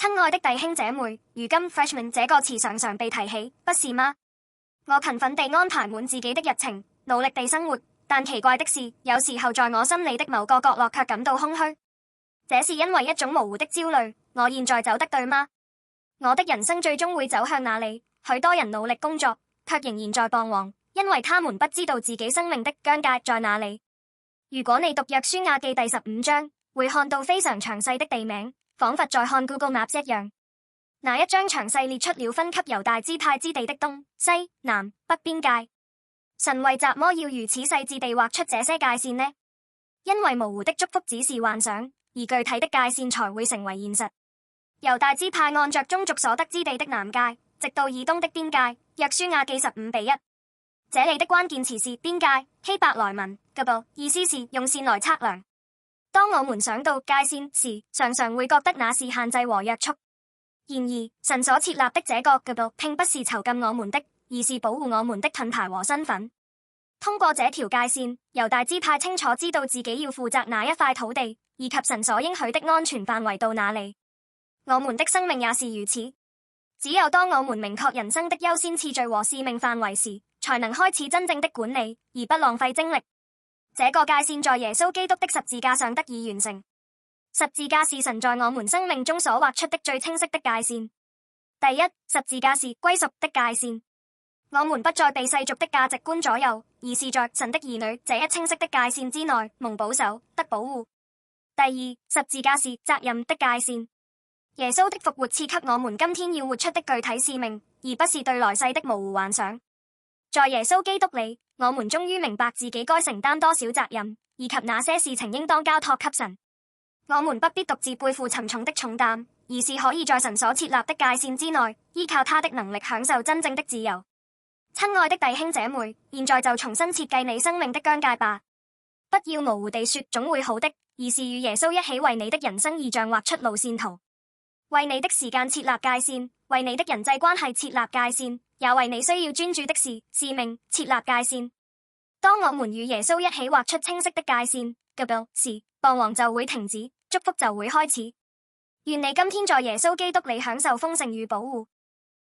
親愛的弟兄姐妹，如今 freshman 這個詞常常被提起，不是嗎？我勤奮地安排滿自己的日程，努力地生活，但奇怪的是，有時候在我心裏的某個角落卻感到空虛。這是因為一種模糊的焦慮，我現在走得對嗎？我的人生最終會走向哪裡？許多人努力工作，卻仍然在彷徨，因為他們不知道自己生命的疆界在哪裡。如果你讀約書亞記第15章，會看到非常詳細的地名，仿佛在看 Google Maps 一樣。那一章詳細列出了分給猶大支派之地的東西南北邊界。神為什麼要如此細緻地畫出這些界線呢？因為模糊的祝福只是幻想，而具體的界線才會成為現實。猶大支派按着宗族所得之地的南界，直到以東的邊界。約書亞記15:1。這裡的關鍵詞是邊界，希伯來文 Gabal， 意思是用線來測量。當我們想到界線時，常常會覺得那是限制和約束。然而，神所設立的這個 Gabal 並不是囚禁我們的，而是保護我們的盾牌和身份。通過這條界線，猶大支派清楚知道自己要負責哪一塊土地，以及神所應許的安全範圍到哪裡。我們的生命也是如此。只有當我們明確人生的優先次序和使命範圍時，才能開始真正的管理，而不浪費精力。這個界線在耶穌基督的十字架上得以完成。十字架是神在我們生命中所畫出的最清晰的界線。第一，十字架是歸屬的界線。我們不再被世俗的價值觀左右，而是在神的兒女這一清晰的界線之內，蒙保守得保護。第二，十字架是責任的界線。耶穌的復活賜給我們今天要活出的具體使命，而不是對來世的模糊幻想。在耶穌基督裡，我們終於明白自己該承擔多少責任，以及哪些事情應當交託給神。我們不必獨自背負沉重的重擔，而是可以在神所設立的界線之內，依靠他的能力享受真正的自由。親愛的弟兄姐妹，現在就重新設計你生命的疆界吧，不要模糊地說總會好的，而是與耶穌一起為你的人生意象畫出路線圖，為你的時間設立界線，為你的人際關係設立界線，也為你需要專注的事使命設立界線。當我們與耶穌一起畫出清晰的界線時，彷徨就會停止，祝福就會開始。願你今天在耶穌基督裡享受豐盛與保護。